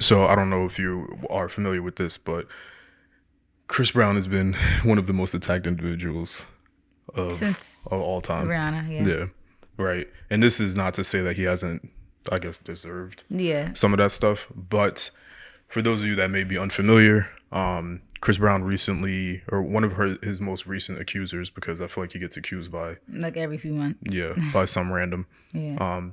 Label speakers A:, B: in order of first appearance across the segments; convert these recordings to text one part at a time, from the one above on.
A: So I don't know if you are familiar with this, but Chris Brown has been one of the most attacked individuals of
B: Since
A: all time.
B: Rihanna, yeah.
A: Yeah, right. And this is not to say that he hasn't, I guess, deserved
B: Yeah.
A: some of that stuff. But for those of you that may be unfamiliar, Chris Brown recently, or one of his most recent accusers, because I feel like he gets accused by,
B: Like every few months.
A: yeah, by some random.
B: Yeah.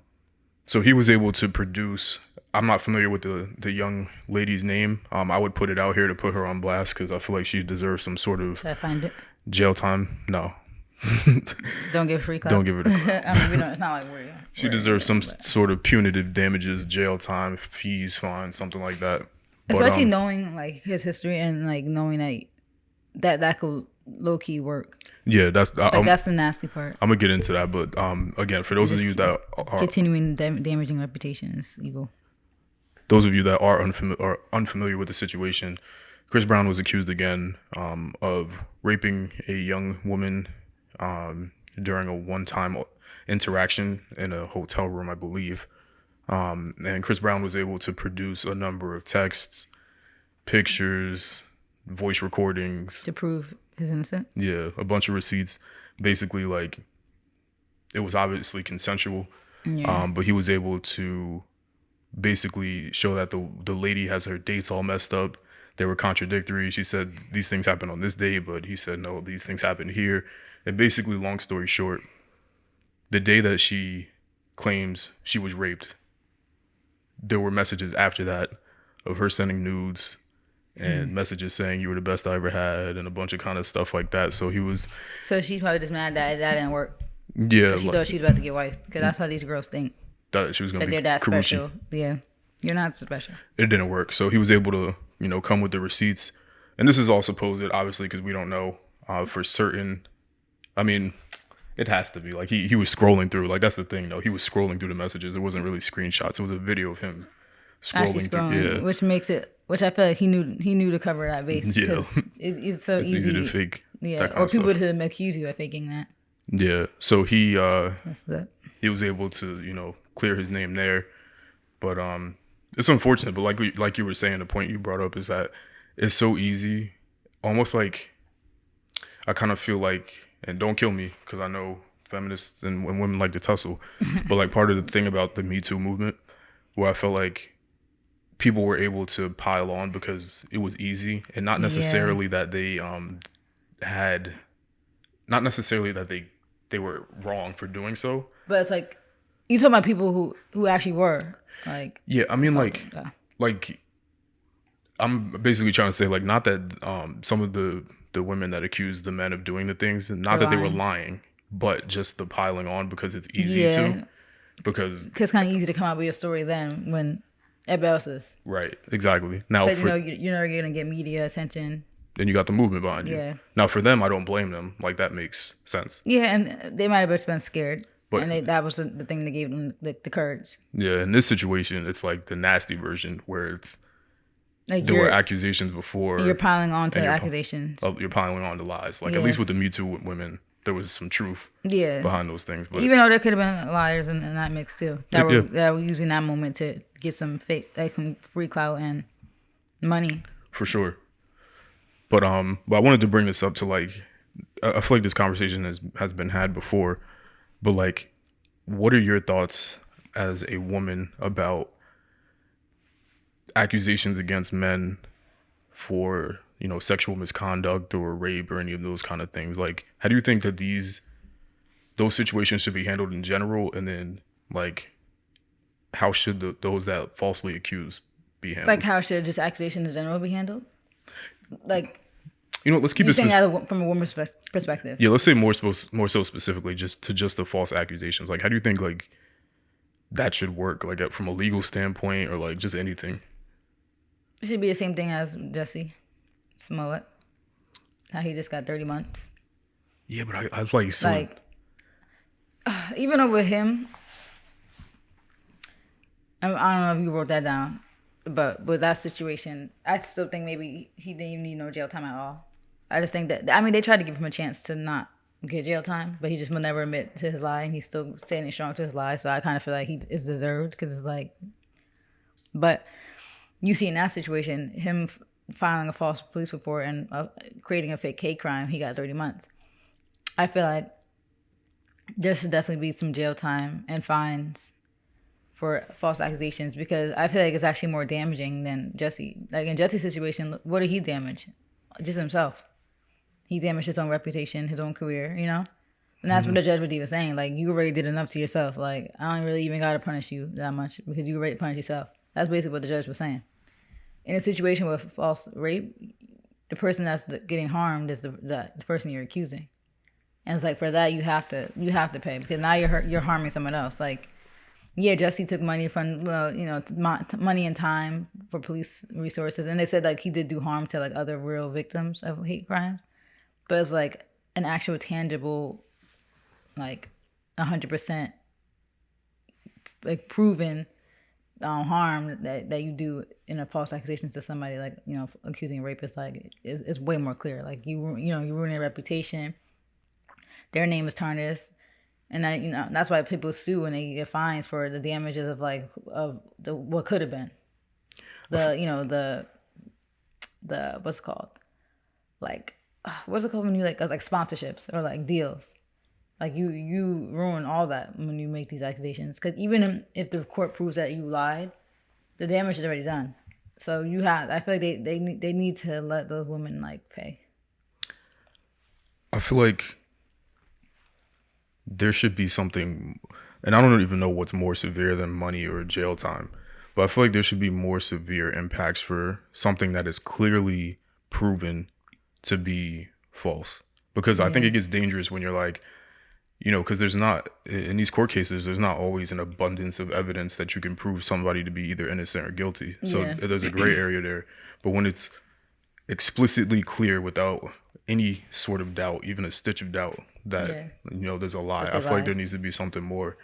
A: So he was able to produce. I'm not familiar with the young lady's name. I would put it out here to put her on blast because I feel like she deserves some sort of
B: Should I find it?
A: jail time. No,
B: Don't give free clout.
A: don't give it a clout.
B: I mean, we don't, it's not like
A: She
B: we're
A: deserves some
B: but-
A: sort of punitive damages, jail time, fees, fine, something like that. But
B: especially knowing like his history and like knowing that could low key work.
A: yeah, that's
B: Like that's the nasty part.
A: I'm gonna get into that. But again, for those of you that are
B: Continuing damaging reputation is evil.
A: those of you that are unfamiliar with the situation, Chris Brown was accused again of raping a young woman during a one-time interaction in a hotel room, I believe. And Chris Brown was able to produce a number of texts, pictures, voice recordings,
B: To prove his innocence.
A: yeah, a bunch of receipts. Basically, like it was obviously consensual,
B: Yeah.
A: but he was able to basically show that the lady has her dates all messed up. They were contradictory. She said these things happened on this day, but he said no, these things happened here. And basically, long story short, the day that she claims she was raped, there were messages after that of her sending nudes and messages saying you were the best I ever had and a bunch of kind of stuff like that. So he was,
B: So she's probably just mad that didn't work.
A: yeah,
B: She
A: like,
B: thought she was about to get wife because that's how these girls think
A: that she was gonna
B: that
A: be
B: they're that
A: Karuchi.
B: special. Yeah, you're not special.
A: It didn't work. So he was able to, come with the receipts. And this is all supposed, obviously, because we don't know for certain. I mean, it has to be like he was scrolling through. Like that's the thing, though. He was scrolling through the messages. It wasn't really screenshots. It was a video of him
B: Actually
A: scrolling
B: scrolling,
A: through. Yeah,
B: which makes it, which I feel like he knew to cover that base.
A: Yeah.
B: 'Cause it's so
A: it's easy to fake.
B: Yeah,
A: that kind
B: or
A: of
B: people
A: stuff.
B: to accuse you of faking that.
A: Yeah. So
B: That's the
A: he was able to clear his name there, but it's unfortunate. But like you were saying, the point you brought up is that it's so easy, almost like I kind of feel like, and don't kill me because I know feminists and women like to tussle, but like part of the thing about the Me Too movement, where I felt like people were able to pile on because it was easy, and not necessarily that they had, not necessarily that they were wrong for doing so.
B: But it's like you talking about people who actually were like.
A: Yeah, I mean,
B: Yeah.
A: like I'm basically trying to say, like, not that some of the women that accused the men of doing the things, and not that they were lying, but just the piling on because it's easy to, because
B: it's kind of easy to come out with your story then when everybody else is.
A: right, exactly. Now
B: Because you're never gonna get media attention.
A: then you got the movement behind you.
B: Yeah.
A: Now for them, I don't blame them. Like that makes sense.
B: Yeah, and they might have just been scared,
A: But-
B: and that was the thing that gave them the courage.
A: Yeah, in this situation, it's like the nasty version where it's
B: Like
A: there were accusations before.
B: you're piling on to
A: and you're
B: accusations.
A: You're piling on the lies. Like
B: Yeah.
A: at least with the Me Too women, there was some truth
B: Yeah.
A: behind those things. But
B: Even though there could have been liars in that mix too, that
A: Yeah.
B: were using that moment to get some fake, like some free clout and money.
A: for sure. But I wanted to bring this up to like, I feel like this conversation has been had before, but like, what are your thoughts as a woman about accusations against men for sexual misconduct or rape or any of those kind of things? Like, how do you think that those situations should be handled in general, and then like, how should those that falsely accuse be handled?
B: Like how should just accusations in general be handled? Like
A: Let's keep
B: you
A: it
B: saying from a woman's perspective.
A: yeah, let's say more so specifically just the false accusations. Like, how do you think like that should work, like from a legal standpoint, or like just anything?
B: It should be the same thing as Jesse Smollett. How he just got 30 months.
A: Yeah, but I like so
B: Like even over him, I don't know if you wrote that down, but with that situation, I still think maybe he didn't even need no jail time at all. I just think that, they tried to give him a chance to not get jail time, but he just will never admit to his lie, and he's still standing strong to his lie. So I kind of feel like he is deserved because it's like, but you see in that situation, him filing a false police report and creating a fake hate crime, he got 30 months. I feel like there should definitely be some jail time and fines for false accusations because I feel like it's actually more damaging than Jesse. Like in Jesse's situation, what did he damage? Just himself. He damaged his own reputation, his own career, you know? And that's what the judge was even saying. Like, you already did enough to yourself. Like, I don't really even got to punish you that much because you already punished yourself. That's basically what the judge was saying. In a situation with false rape, the person that's getting harmed is the person you're accusing. And it's like for that you have to pay because now you're harming someone else. Like, yeah, Jesse took money from money and time for police resources, and they said like he did do harm to like other real victims of hate crimes, but it's like an actual tangible, like 100% like proven harm that you do in a false accusation to somebody, like accusing a rapist, like it's way more clear. Like you ruin their reputation, their name is tarnished, and that's why people sue and they get fines for the damages of what could have been the what's it called, like what's it called when you like sponsorships or like deals. Like you ruin all that when you make these accusations. Because even if the court proves that you lied, the damage is already done. So I feel like they need to let those women like pay.
A: I feel like there should be something, and I don't even know what's more severe than money or jail time, but I feel like there should be more severe impacts for something that is clearly proven to be false. Because I think it gets dangerous when you're like, because there's not, in these court cases, there's not always an abundance of evidence that you can prove somebody to be either innocent or guilty. So there's a gray area there. But when it's explicitly clear without any sort of doubt, even a stitch of doubt, that, there's a lie, I feel like there needs to be something more.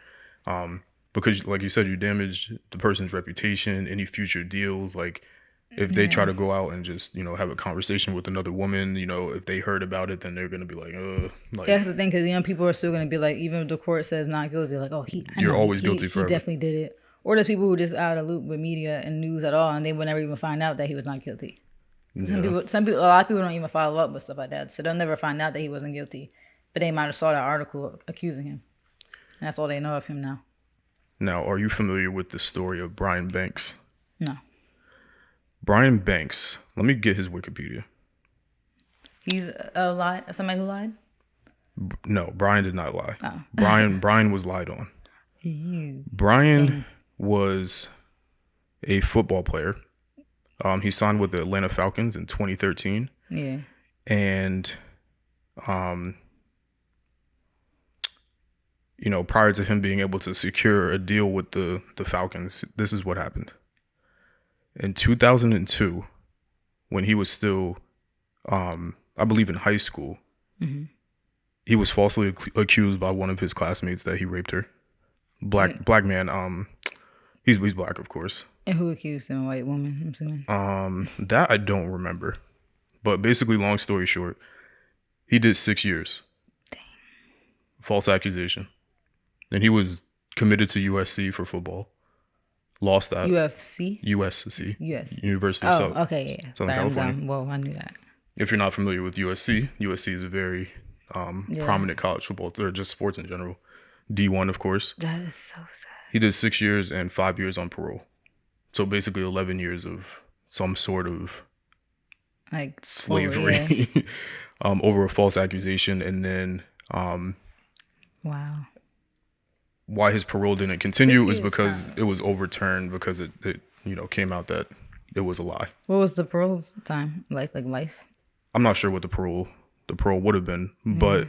A: Because like you said, you damaged the person's reputation, any future deals, like if they try to go out and just, have a conversation with another woman, if they heard about it, then they're going to be like, like,
B: that's the thing, because people are still going to be like, even if the court says not guilty, like, oh,
A: you're always guilty forever.
B: He definitely did it. Or there's people who are just out of the loop with media and news at all, and they will never even find out that he was not guilty. Some people, a lot of people don't even follow up with stuff like that, so they'll never find out that he wasn't guilty. But they might have saw that article accusing him, and that's all they know of him now.
A: Now, are you familiar with the story of Brian Banks?
B: No.
A: Brian Banks. Let me get his Wikipedia.
B: He's somebody who lied?
A: No, Brian did not lie.
B: Oh.
A: Brian was lied on. Brian was a football player. He signed with the Atlanta Falcons in 2013.
B: Yeah.
A: And prior to him being able to secure a deal with the Falcons, this is what happened. In 2002, when he was still, I believe, in high school, he was falsely accused by one of his classmates that he raped her. Black man. He's black, of course.
B: And who accused him? A white woman, I'm assuming.
A: That I don't remember. But basically, long story short, he did 6 years.
B: Dang.
A: False accusation. And he was committed to USC for football. Lost that.
B: UFC?
A: USC.
B: US.
A: University of Southern
B: Sorry,
A: California.
B: Whoa, I knew that.
A: If you're not familiar with USC, USC is a very prominent college football, or just sports in general. D1, of course.
B: That is so sad.
A: He did 6 years and 5 years on parole. So basically 11 years of some sort of
B: like
A: slavery over a false accusation. And then
B: wow.
A: Why his parole didn't continue is because it was overturned because it came out that it was a lie.
B: What was the parole time? Like life?
A: I'm not sure what the parole would have been, but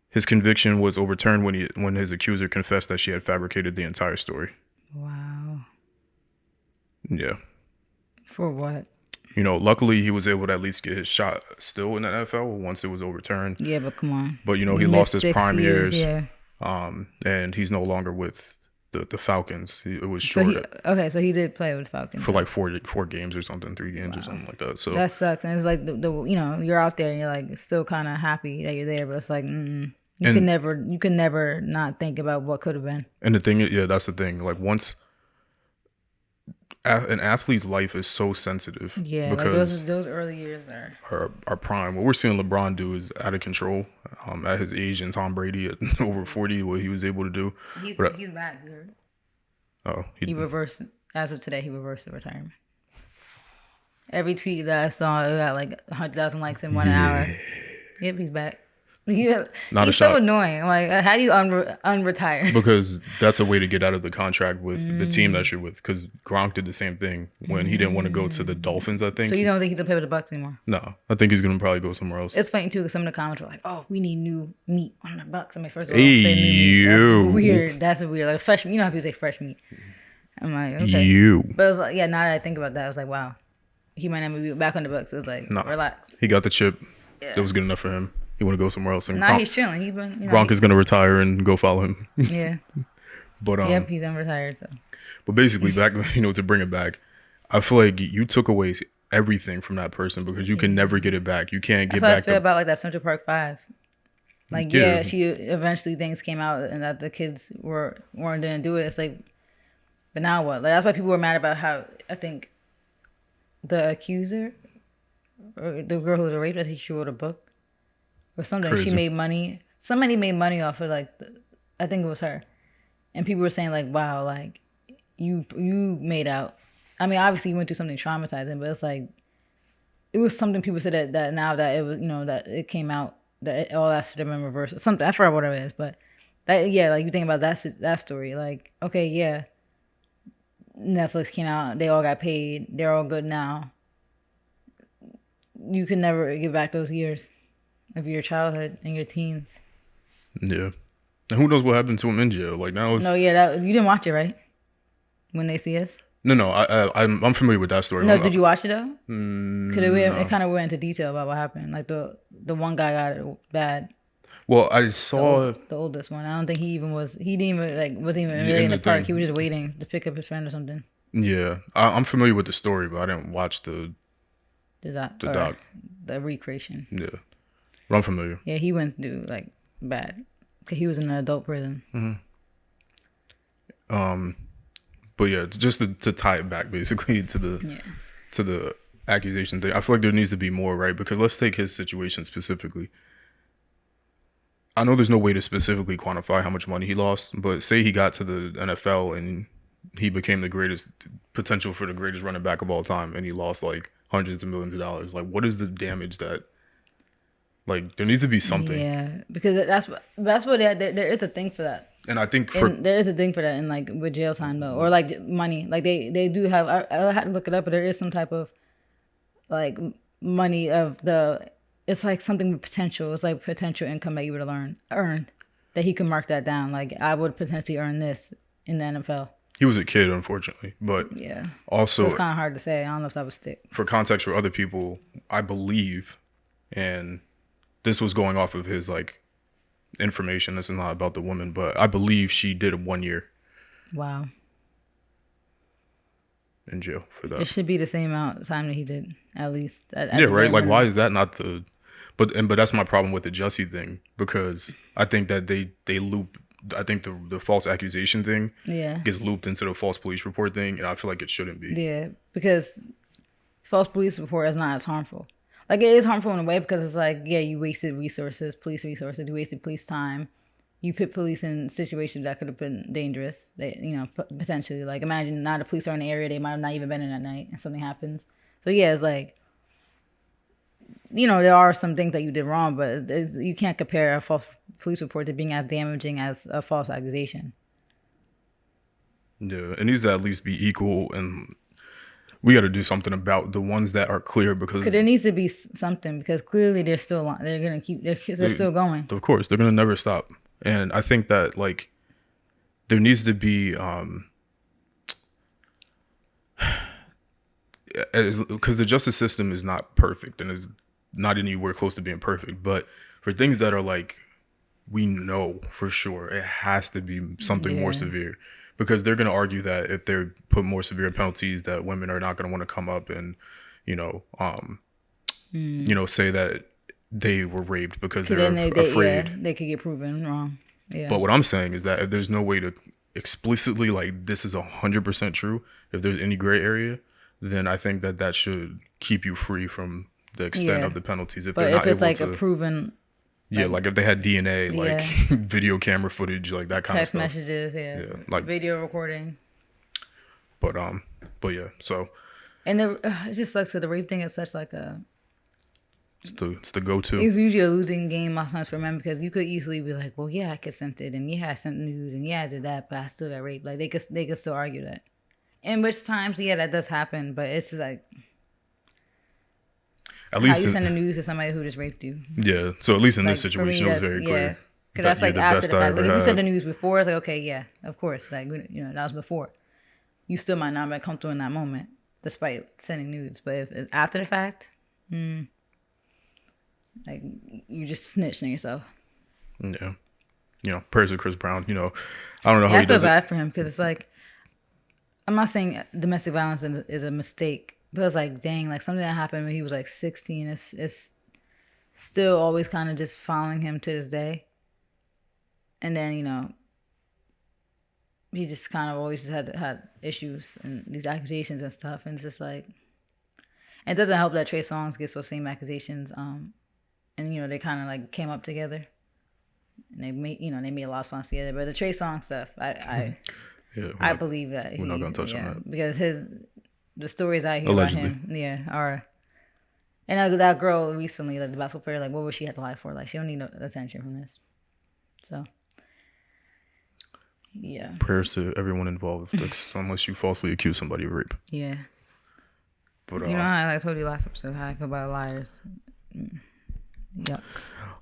A: his conviction was overturned when his accuser confessed that she had fabricated the entire story.
B: Wow.
A: Yeah.
B: For what?
A: Luckily he was able to at least get his shot still in the NFL once it was overturned.
B: Yeah, but come on.
A: But he lost his prime years.
B: Yeah.
A: And he's no longer with the Falcons. It was short.
B: So he did play with the Falcons
A: for like four games or something, 3 games or something like that. So
B: that sucks. And it's like you're out there and you're like still kind of happy that you're there, but it's like you can never not think about what could have been.
A: And the thing is, that's the thing. Like once an athlete's life is so sensitive
B: Yeah, like
A: because
B: those early years are.
A: our prime. What we're seeing LeBron do is out of control. At his age, and Tom Brady at over 40, what he was able to do. But
B: He's back.
A: oh,
B: He reversed as of today. He reversed the retirement. Every tweet that I saw, it got like 100,000 likes in 1 hour. Yep, he's back.
A: not a
B: He's so
A: shock
B: annoying. I'm like, how do you unretire?
A: because that's a way to get out of the contract with the team that you're with. Because Gronk did the same thing when he didn't want to go to the Dolphins. I think.
B: So you don't think he's gonna play with the Bucks anymore?
A: No, I think he's gonna probably go somewhere else.
B: It's funny too because some of the comments were like, "Oh, we need new meat on the Bucks." I mean, first of all,
A: Hey,
B: say new meat.
A: you.
B: That's weird. That's weird. Like fresh. You know how people say fresh meat. I'm like, okay.
A: You.
B: But it was like, yeah. Now that I think about that, I was like, wow, he might not be back on the Bucks. It was like,
A: No.
B: relax.
A: He got the chip.
B: Yeah.
A: That was good enough for him. He want to go somewhere else. And
B: Now he's chilling. He's been,
A: Gronk is gonna retire and go follow him.
B: yeah.
A: But
B: Yep, he's unretired. So
A: but basically, back to bring it back, I feel like you took away everything from that person because you can never get it back. You can't get
B: that's how I
A: back.
B: feel about like that Central Park Five. Like
A: Yeah.
B: she eventually things came out and that the kids weren't didn't do it. It's like, but now what? Like that's why people were mad about how I think the accuser or the girl who was raped. I think she wrote a book or something.
A: Crazy.
B: She made money. Somebody made money off of like I think it was her, and people were saying like, wow, like you made out. I mean, obviously you went through something traumatizing, but it's like it was something people said that now that it was that it came out that all that should have been reversed. Something I forgot what it is, but that like you think about that story, like okay, yeah, Netflix came out, they all got paid, they're all good now. You can never get back those years of your childhood and your teens.
A: Yeah. And who knows what happened to him in jail? Like now it's
B: No, yeah, you didn't watch it, right? When They See Us.
A: no. I'm familiar with that story.
B: No, did you watch it though? Because
A: No.
B: it kind of went into detail about what happened. Like the one guy got it bad.
A: Well, I saw.
B: The oldest one. I don't think he didn't even like wasn't even
A: Yeah,
B: really in
A: in
B: the
A: the
B: park.
A: thing.
B: He was just waiting to pick up his friend or something.
A: Yeah, I'm familiar with the story, but I didn't watch the
B: The
A: doc.
B: the recreation.
A: Yeah, but I'm familiar.
B: Yeah, he went through like bad because he was in an adult prison.
A: But yeah, just to tie it back basically to the accusation thing. I feel like there needs to be more, right? Because let's take his situation specifically. I know there's no way to specifically quantify how much money he lost, but say he got to the NFL and he became the greatest potential for the greatest running back of all time, and he lost like hundreds of millions of dollars. Like, what is the damage that? Like, there needs to be something.
B: Yeah, because that's what there is a thing for that.
A: And I think
B: And there is a thing for that in like with jail time though, or like money. Like they do have. I had to look it up, but there is some type of like money of the. It's like something with potential. It's like potential income that you would earn that he could mark that down. Like I would potentially earn this in the NFL.
A: he was a kid, unfortunately, but
B: Yeah.
A: also
B: So it's kind of hard to say. I don't know if that would stick.
A: for context for other people, I believe, and this was going off of his like information. This is not about the woman, but I believe she did 1 year
B: Wow.
A: in jail for
B: It
A: that.
B: should be the same amount of time that he did, at least. At
A: Yeah,
B: the
A: right.
B: bare
A: Like, why
B: minimum.
A: is that not the? But that's my problem with the Jussie thing because I think that they loop. I think the false accusation thing
B: Yeah.
A: gets looped into the false police report thing, and I feel like it shouldn't be.
B: Yeah, because false police report is not as harmful. Like it is harmful in a way because it's like, yeah, you wasted resources, police resources, you wasted police time. You put police in situations that could have been dangerous. They, potentially. Like imagine now the police are in the area, they might have not even been in that night, and something happens. So yeah, it's like, there are some things that you did wrong, but you can't compare a false police report to being as damaging as a false accusation.
A: Yeah, it needs to at least be equal, and we got to do something about the ones that are clear because
B: Because there needs to be something because clearly they're still they're gonna keep they're still going.
A: of course they're gonna never stop. And I think that like there needs to be because the justice system is not perfect and is not anywhere close to being perfect. But for things that are like we know for sure, it has to be something more
B: Yeah.
A: severe. Because they're gonna argue that if they put more severe penalties, that women are not gonna want to come up and, say that they were raped because they're
B: Then
A: afraid.
B: they could get proven wrong. Yeah.
A: But what I'm saying is that if there's no way to explicitly like this is 100% true, if there's any gray area, then I think that should keep you free from the extent
B: Yeah.
A: of the penalties. If
B: But
A: they're
B: if
A: not
B: it's
A: able
B: like a
A: to,
B: proven
A: yeah,
B: like
A: like if they had DNA, like
B: yeah,
A: video camera footage, like that kind of
B: text
A: stuff.
B: messages, yeah,
A: Yeah, like
B: video recording,
A: but yeah. So
B: and it just sucks because the rape thing is such like a
A: it's the go-to.
B: it's usually a losing game most times for men because you could easily be like, well, yeah, I consented and yeah, I sent news and yeah, I did that, but I still got raped. Like they could still argue that. In which times, yeah, that does happen, but it's just like
A: At
B: how
A: least
B: you send the news to somebody who just raped you.
A: yeah. So at least in
B: Like
A: this
B: for me,
A: situation, it was
B: that's
A: very
B: yeah,
A: clear
B: because
A: that
B: that's
A: you're
B: like
A: the
B: after
A: best
B: the
A: I
B: fact.
A: ever
B: Like if you said the
A: had.
B: news before, it's like okay, yeah, of course, like you know that was before. You still might not have come through in that moment, despite sending news. But if it's after the fact, like you just snitched on yourself.
A: Yeah, prayers to Chris Brown. I don't know how
B: Yeah, I
A: he
B: feel
A: does it.
B: bad for him because it's like I'm not saying domestic violence is a mistake, but it's like dang, like something that happened when he was like 16 is still always kind of just following him to this day. And then he just kind of always just had issues and these accusations and stuff, and it's just like it doesn't help that Trey Songz gets those same accusations. And they kind of like came up together, and they made a lot of songs together. But the Trey Songz stuff,
A: Yeah,
B: I believe that
A: we're not gonna touch on that.
B: because the stories I hear
A: Allegedly.
B: about him, are. And that girl recently, like the basketball player, like what would she have to lie for? Like she don't need no attention from this. So, yeah,
A: Prayers to everyone involved, unless you falsely accuse somebody of rape.
B: yeah.
A: But
B: You know how I told you last episode how I feel about liars. Yuck.